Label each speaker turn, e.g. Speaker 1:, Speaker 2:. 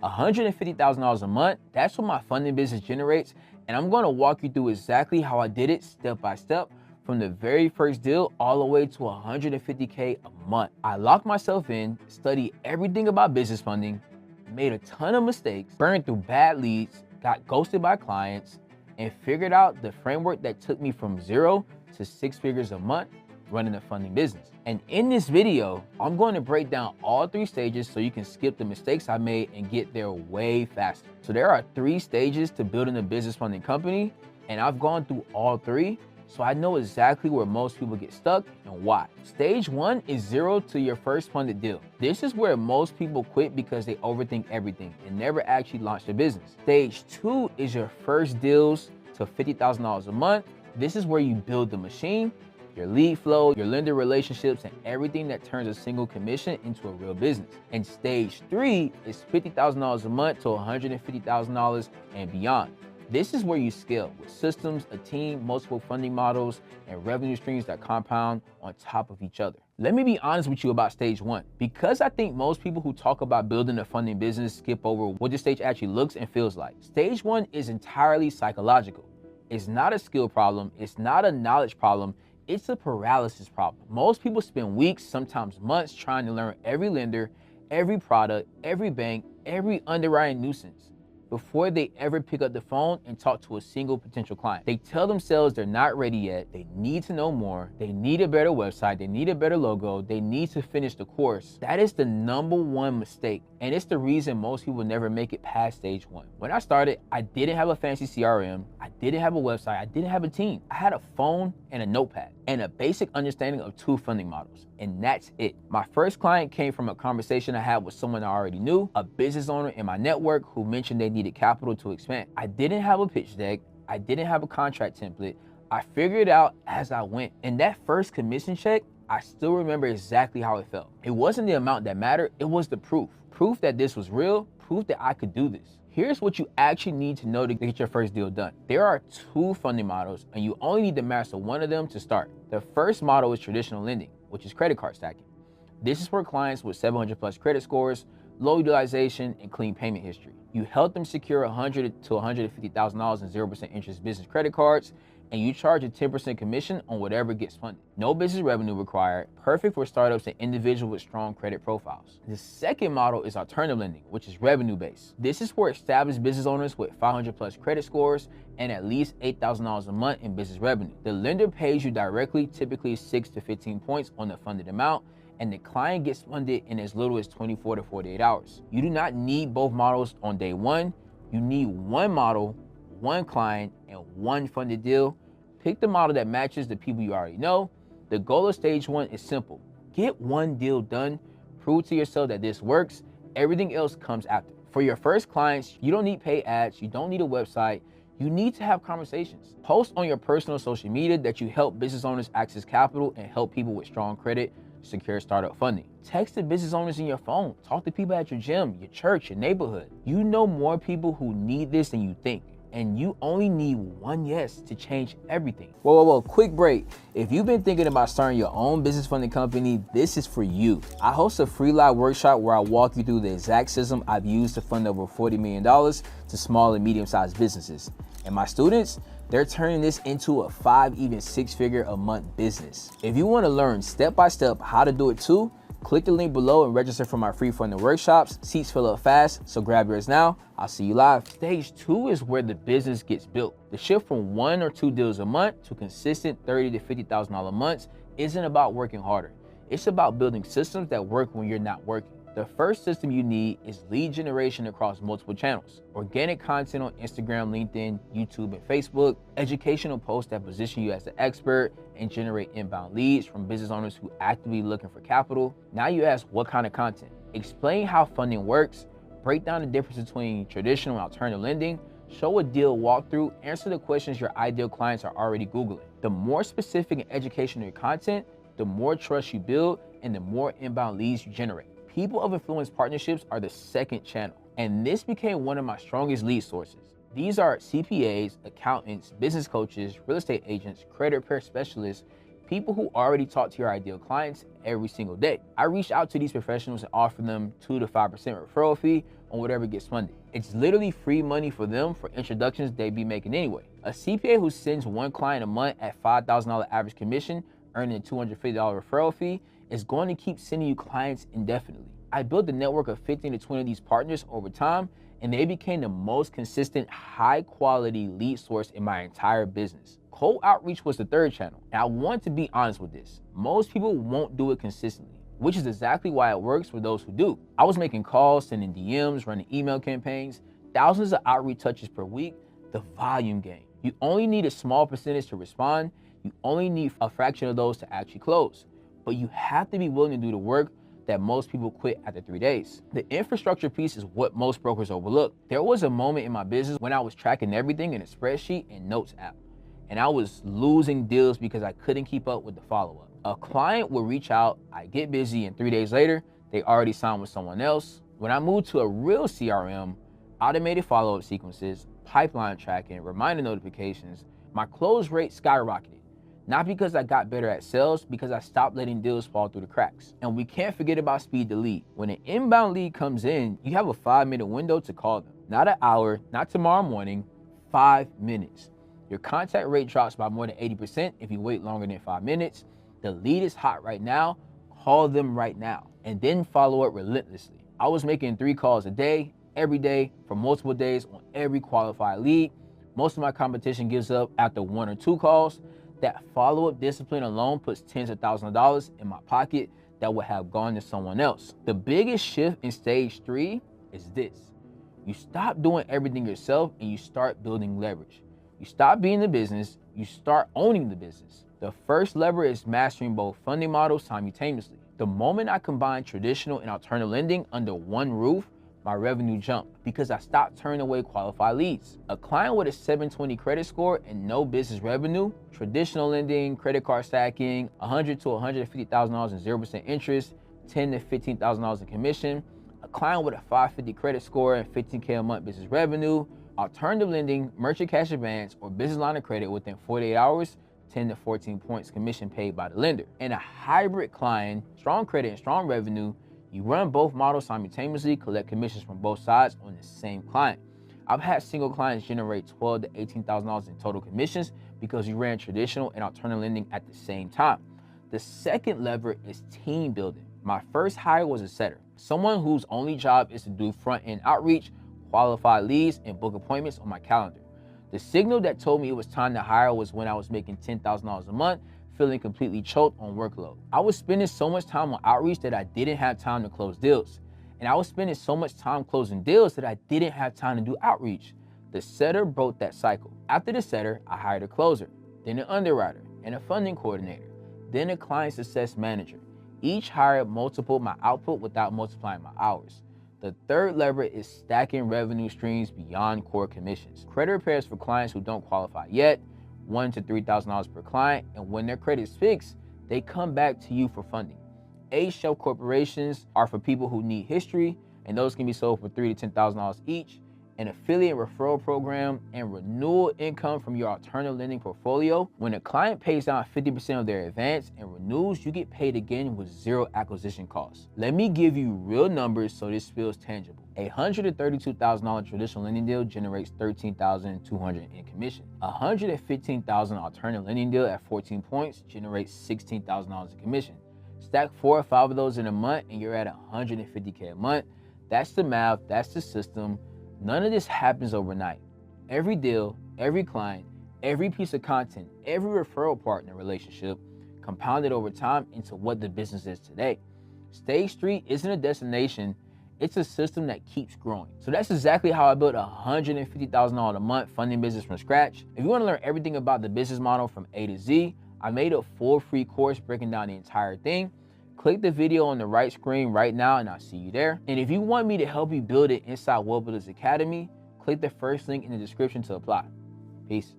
Speaker 1: $150,000 a month, that's what my funding business generates, and I'm gonna walk you through exactly how I did it step by step from the very first deal all the way to 150K a month. I locked myself in, studied everything about business funding, made a ton of mistakes, burned through bad leads, got ghosted by clients, and figured out the framework that took me from 0 to 6 figures a month running a funding business. And in this video, I'm going to break down all 3 stages so you can skip the mistakes I made and get there way faster. So there are 3 stages to building a business funding company, and I've gone through all 3, so I know exactly where most people get stuck and why. Stage 1 is 0 to your first funded deal. This is where most people quit because they overthink everything and never actually launch their business. Stage 2 is your first deals to $50,000 a month. This is where you build the machine, your lead flow, your lender relationships, and everything that turns a single commission into a real business. And stage 3 is $50,000 a month to $150,000 and beyond. This is where you scale with systems, a team, multiple funding models, and revenue streams that compound on top of each other. Let me be honest with you about stage 1, because I think most people who talk about building a funding business skip over what this stage actually looks and feels like. Stage 1 is entirely psychological. It's not a skill problem, it's not a knowledge problem, it's a paralysis problem. Most people spend weeks, sometimes months, trying to learn every lender, every product, every bank, every underwriting nuisance before they ever pick up the phone and talk to a single potential client. They tell themselves they're not ready yet, they need to know more, they need a better website, they need a better logo, they need to finish the course. That is the #1 mistake, and it's the reason most people never make it past stage 1. When I started, I didn't have a fancy CRM, I didn't have a website, I didn't have a team. I had a phone and a notepad and a basic understanding of 2 funding models, and that's it. My first client came from a conversation I had with someone I already knew, a business owner in my network who mentioned they needed capital to expand. I didn't have a pitch deck, I didn't have a contract template, I figured it out as I went. And that first commission check, I still remember exactly how it felt. It wasn't the amount that mattered, it was the proof. Proof that this was real, proof that I could do this. Here's what you actually need to know to get your first deal done. There are 2 funding models, and you only need to master one of them to start. The first model is traditional lending, which is credit card stacking. This is for clients with 700+ credit scores, low utilization, and clean payment history. You help them secure $100,000 to $150,000 in 0% interest business credit cards, and you charge a 10% commission on whatever gets funded. No business revenue required, perfect for startups and individuals with strong credit profiles. The second model is alternative lending, which is revenue-based. This is for established business owners with 500+ credit scores and at least $8,000 a month in business revenue. The lender pays you directly, typically 6 to 15 points on the funded amount, and the client gets funded in as little as 24 to 48 hours. You do not need both models on day 1. You need one model, one client, and one funded deal. Pick the model that matches the people you already know. The goal of stage 1 is simple. Get one deal done, prove to yourself that this works, everything else comes after. For your first clients, you don't need paid ads, you don't need a website, you need to have conversations. Post on your personal social media that you help business owners access capital and help people with strong credit secure startup funding. Text the business owners in your phone. Talk to people at your gym, your church, your neighborhood. You know more people who need this than you think, and you only need one yes to change everything. Whoa, quick break. If you've been thinking about starting your own business funding company, this is for you. I host a free live workshop where I walk you through the exact system I've used to fund over $40 million to small and medium-sized businesses. And my students, they're turning this into a 5, even 6-figure a month business. If you want to learn step-by-step how to do it too, click the link below and register for my free funding workshops. Seats fill up fast, so grab yours now. I'll see you live. Stage 2 is where the business gets built. The shift from 1 or 2 deals a month to consistent $30,000 to $50,000 months isn't about working harder. It's about building systems that work when you're not working. The first system you need is lead generation across multiple channels. Organic content on Instagram, LinkedIn, YouTube, and Facebook, educational posts that position you as the expert and generate inbound leads from business owners who actively looking for capital. Now you ask, what kind of content? Explain how funding works, break down the difference between traditional and alternative lending, show a deal walkthrough, answer the questions your ideal clients are already Googling. The more specific and educational your content, the more trust you build and the more inbound leads you generate. People of influence partnerships are the second channel, and this became one of my strongest lead sources. These are CPAs, accountants, business coaches, real estate agents, credit repair specialists, people who already talk to your ideal clients every single day. I reach out to these professionals and offer them 2 to 5% referral fee on whatever gets funded. It's literally free money for them for introductions they'd be making anyway. A CPA who sends one client a month at $5,000 average commission, earning a $250 referral fee, is going to keep sending you clients indefinitely. I built a network of 15 to 20 of these partners over time, and they became the most consistent, high-quality lead source in my entire business. Cold outreach was the third channel, and I want to be honest with this. Most people won't do it consistently, which is exactly why it works for those who do. I was making calls, sending DMs, running email campaigns, thousands of outreach touches per week, the volume game. You only need a small percentage to respond. You only need a fraction of those to actually close. But you have to be willing to do the work that most people quit after 3 days. The infrastructure piece is what most brokers overlook. There was a moment in my business when I was tracking everything in a spreadsheet and notes app, and I was losing deals because I couldn't keep up with the follow-up. A client would reach out, I get busy, and 3 days later, they already signed with someone else. When I moved to a real CRM, automated follow-up sequences, pipeline tracking, reminder notifications, my close rate skyrocketed. Not because I got better at sales, because I stopped letting deals fall through the cracks. And we can't forget about speed to lead. When an inbound lead comes in, you have a 5-minute window to call them. Not an hour, not tomorrow morning, 5 minutes. Your contact rate drops by more than 80% if you wait longer than 5 minutes. The lead is hot right now, call them right now. And then follow up relentlessly. I was making 3 calls a day, every day, for multiple days on every qualified lead. Most of my competition gives up after 1 or 2 calls. That follow-up discipline alone puts tens of thousands of dollars in my pocket that would have gone to someone else. The biggest shift in stage 3 is this. You stop doing everything yourself and you start building leverage. You stop being the business, you start owning the business. The first lever is mastering both funding models simultaneously. The moment I combine traditional and alternative lending under one roof, my revenue jumped because I stopped turning away qualified leads. A client with a 720 credit score and no business revenue, traditional lending, credit card stacking, $100,000 to $150,000 in 0% interest, $10,000 to $15,000 in commission. A client with a 550 credit score and 15K a month business revenue, alternative lending, merchant cash advance, or business line of credit within 48 hours, 10 to 14 points commission paid by the lender. And a hybrid client, strong credit and strong revenue. You run both models simultaneously, collect commissions from both sides on the same client. I've had single clients generate $12,000 to $18,000 in total commissions because you ran traditional and alternative lending at the same time. The second lever is team building. My first hire was a setter, someone whose only job is to do front-end outreach, qualify leads, and book appointments on my calendar. The signal that told me it was time to hire was when I was making $10,000 a month, feeling completely choked on workload. I was spending so much time on outreach that I didn't have time to close deals. And I was spending so much time closing deals that I didn't have time to do outreach. The setter broke that cycle. After the setter, I hired a closer, then an underwriter, and a funding coordinator, then a client success manager. Each hire multiplied my output without multiplying my hours. The third lever is stacking revenue streams beyond core commissions. Credit repairs for clients who don't qualify yet, $1,000 to $3,000 per client, and when their credit is fixed, they come back to you for funding. A-shelf corporations are for people who need history, and those can be sold for $3,000 to $10,000 each. An affiliate referral program and renewal income from your alternative lending portfolio. When a client pays down 50% of their advance and renews, you get paid again with 0 acquisition costs. Let me give you real numbers so this feels tangible. A $132,000 traditional lending deal generates $13,200 in commission. A $115,000 alternative lending deal at 14 points generates $16,000 in commission. Stack 4 or 5 of those in a month and you're at $150K a month. That's the math, that's the system. None of this happens overnight. Every deal, every client, every piece of content, every referral partner relationship compounded over time into what the business is today. Stage 3 isn't a destination, it's a system that keeps growing. So that's exactly how I built a $150,000 a month funding business from scratch. If you want to learn everything about the business model from A to Z, I made a full free course breaking down the entire thing. Click the video on the right screen right now and I'll see you there. And if you want me to help you build it inside Wealth Builders Academy, click the first link in the description to apply. Peace.